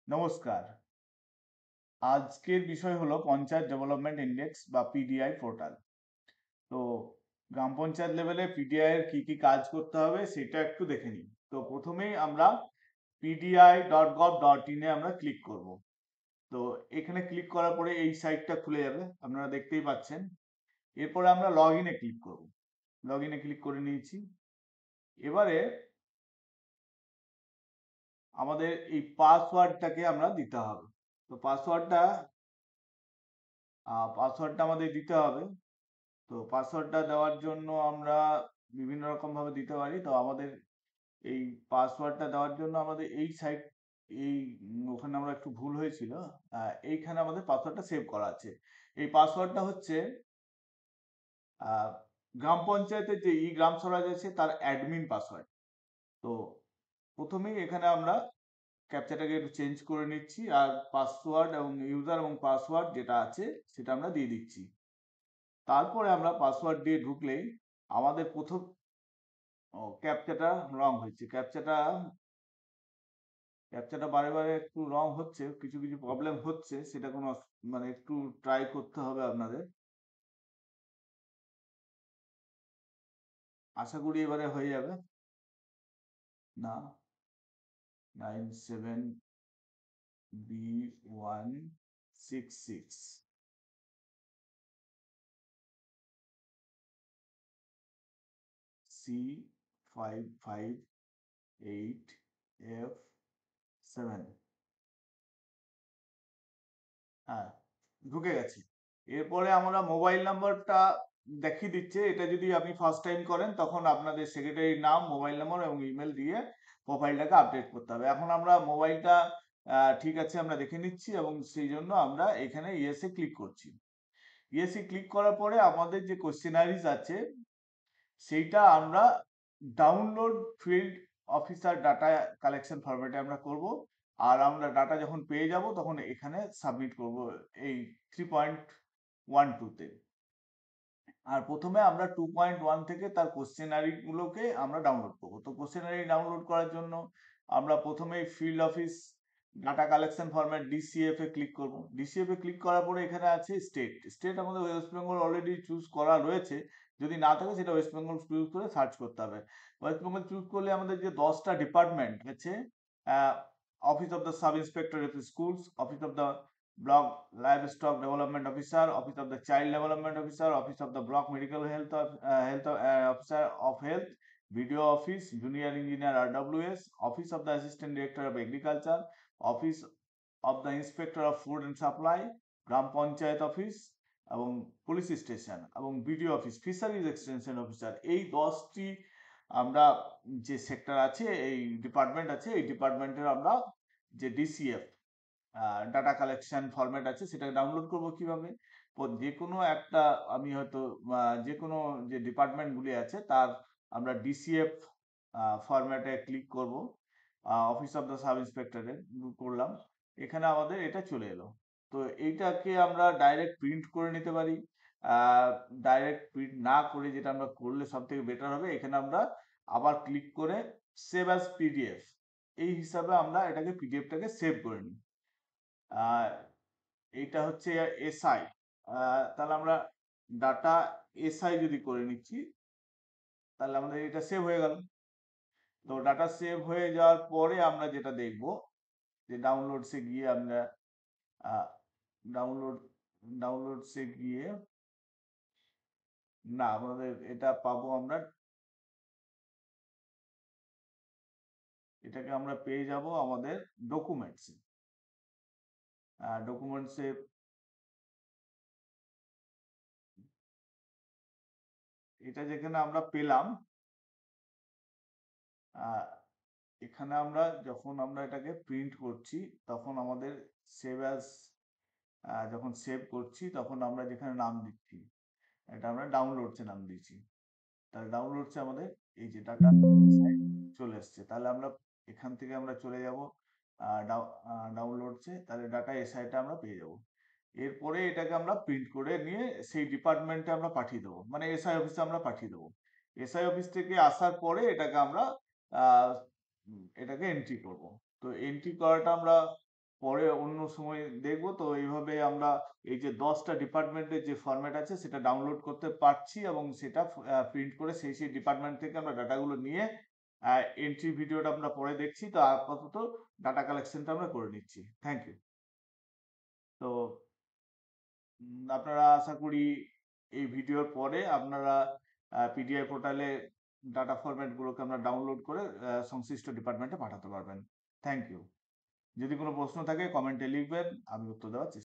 নমস্কার। আজকের বিষয় হলো পঞ্চায়েত ডেভেলপমেন্ট ইন্ডেক্স বা পিডিআই পোর্টাল। তো গ্রাম পঞ্চায়েত লেভেলে পিডিআই এর কি কি কাজ করতে হবে সেটা একটু দেখে নিই। তো প্রথমেই আমরা pdi.gov.in এ আমরা ক্লিক করব। তো এখানে ক্লিক করার পরে এই সাইটটা খুলে যাবে, আপনারা দেখতেই পাচ্ছেন। এরপরে আমরা লগ ইনে ক্লিক করব। লগ ইনে ক্লিক করে নিয়েছি। এবারে আমাদের এই পাসওয়ার্ডটাকে আমরা দিতে হবে। তো পাসওয়ার্ডটা আমাদের দিতে হবে। তো পাসওয়ার্ডটা দেওয়ার জন্য আমরা বিভিন্ন রকম ভাবে দিতে পারি। তো আমাদের এই পাসওয়ার্ডটা দেওয়ার জন্য আমাদের এই সাইট এই ওখানে আমরা একটু ভুল হয়েছিল। এইখানে আমাদের পাসওয়ার্ডটা সেভ করা আছে। এই পাসওয়ার্ডটা হচ্ছে আহ, গ্রাম পঞ্চায়েতের যে ই গ্রাম স্বরাজ আছে তার অ্যাডমিন পাসওয়ার্ড। তো প্রথমেই এখানে আমরা ক্যাপচাটাকে একটু চেঞ্জ করে নিচ্ছি, আর পাসওয়ার্ড এবং ইউজার এবং পাসওয়ার্ড যেটা আছে সেটা আমরা দিয়ে দিচ্ছি। তারপরে আমরা পাসওয়ার্ড দিয়ে ঢুকলেই আমাদের প্রথম ক্যাপচাটা রং হয়েছে। ক্যাপচাটা বারে বারে একটু রং হচ্ছে, কিছু কিছু প্রবলেম হচ্ছে, সেটা কোনো মানে একটু ট্রাই করতে হবে আপনাদের। আশা করি এবারে হয়ে যাবে। না, 97B166 C558F7। হ্যাঁ, ঢুকে গেছে। এরপরে আমরা মোবাইল নাম্বারটা দেখিয়ে দিচ্ছে। এটা যদি আপনি ফার্স্ট টাইম করেন তখন আপনাদের সেক্রেটারির নাম, মোবাইল নাম্বার এবং ইমেল দিয়ে প্রোফাইলটাকে আপডেট করতে হবে। এখন আমরা মোবাইলটা ঠিক আছে আমরা দেখে নিচ্ছি এবং সেই জন্য আমরা এখানে ইয়েসে ক্লিক করছি। ইয়েসে ক্লিক করার পরে আমাদের যে কোশ্চেনারিজ আছে সেইটা আমরা download field officer data collection ফরম্যাটে আমরা করব। আর আমরা ডাটা যখন পেয়ে যাব তখন এখানে সাবমিট করব এই 3.12 তে। আর প্রথমে আমরা 2.1 থেকে তার কোশ্চেনারি গুলোকে আমরা ডাউনলোড করব। তো কোশ্চেনারি ডাউনলোড করার জন্য আমরা প্রথমেই field office data collection format DCF এ ক্লিক করব। ডিসিএফ এ ক্লিক করার পরে এখানে আছে স্টেট। স্টেট আমাদের ওয়েস্ট বেঙ্গল অলরেডি চুজ করা রয়েছে। যদি না থাকে সেটা ওয়েস্ট বেঙ্গল চুজ করে সার্চ করতে হবে। ওয়েস্ট বেঙ্গল চুজ করলে আমাদের যে 10টা ডিপার্টমেন্ট আছে, office of the sub inspector of schools, office of the block livestock development officer, office of the child development officer, office of the block medical health officer of health, BDO office, junior engineer RWS, office of the assistant director of agriculture, office of the inspector of food and supply, গ্রাম panchayat office এবং police station এবং BDO office, fisheries extension officer, এই 10টি আমরা যে sector আছে, এই department আছে, এই ডিপার্টমেন্টের আমরা যে ডিসিএফ ডাটা কালেকশন ফরম্যাট আছে সেটাকে ডাউনলোড করব কিভাবে। যে কোনো একটা আমি হয়তো যে কোনো যে ডিপার্টমেন্টগুলি আছে তার আমরা ডিসিএফ ফরম্যাটে ক্লিক করব। অফিস অফ দ্য সাব ইন্সপেক্টরে করলাম, এখানে আমাদের এটা চলে এলো। তো এইটাকে আমরা ডাইরেক্ট প্রিন্ট করে নিতে পারি। ডাইরেক্ট প্রিন্ট না করে যেটা আমরা করলে সব থেকে বেটার হবে, এখানে আমরা আবার ক্লিক করে সেভ অ্যাজ পিডিএফ এই হিসাবে আমরা এটাকে পিডিএফটাকে সেভ করে নিই। আহ, এইটা হচ্ছে এসআই। তাহলে আমরা ডাটা এসআই যদি করে নিচ্ছি তাহলে আমাদের এটা সেভ হয়ে গেল। তো ডাটা সেভ হয়ে যাওয়ার পরে আমরা যেটা দেখব যে ডাউনলোডসে গিয়ে আমরা ডাউনলোড ডাউনলোডসে গিয়ে না আমাদের এটা পাবো আমরা, এটাকে আমরা পেয়ে যাব আমাদের ডকুমেন্টসে। ডকুমেন্টসে এটা যেখানে আমরা পেলাম, আহ, এখানে আমরা যখন আমরা এটাকে প্রিন্ট করছি তখন আমাদের সেভ অ্যাজ, যখন সেভ করছি তখন আমরা যেখানে নাম দিচ্ছি এটা আমরা ডাউনলোডসে নাম দিচ্ছি। তাহলে ডাউনলোডসে আমাদের এই যে ডাটা চলে এসছে। তাহলে আমরা এখান থেকে আমরা চলে যাব ডাউনলোডসে, তাহলে ডাটা এসআইটা আমরা পেয়ে যাব। এরপরে এটাকে আমরা প্রিন্ট করে নিয়ে সেই ডিপার্টমেন্টে আমরা পাঠিয়ে দেবো, মানে এসআই অফিসে আমরা পাঠিয়ে দেবো। এসআই অফিস থেকে আসার পরে এটাকে আমরা এটাকে এন্ট্রি করব। তো এন্ট্রি করাটা আমরা পরে অন্য সময় দেখব। তো এইভাবে আমরা এই যে ১০ টা ডিপার্টমেন্টের যে ফরম্যাট আছে সেটা ডাউনলোড করতে পারছি এবং সেটা প্রিন্ট করে সেই ডিপার্টমেন্ট থেকে আমরা ডাটাগুলো নিয়ে এন্ট্রি ভিডিওটা আমরা পরে দেখছি। তো আপাতত ডাটা কালেকশনটা আমরা করে নিচ্ছি। Thank you. তো আপনারা আশা করি এই ভিডিওর পরে আপনারা পিডিআই পোর্টালে ডাটা ফরম্যাট গুলোকে আমরা ডাউনলোড করে সংশ্লিষ্ট ডিপার্টমেন্টে পাঠাতে পারবেন। Thank you. যদি কোনো প্রশ্ন থাকে কমেন্টে লিখবেন, আমি উত্তর দেওয়ার চেষ্টা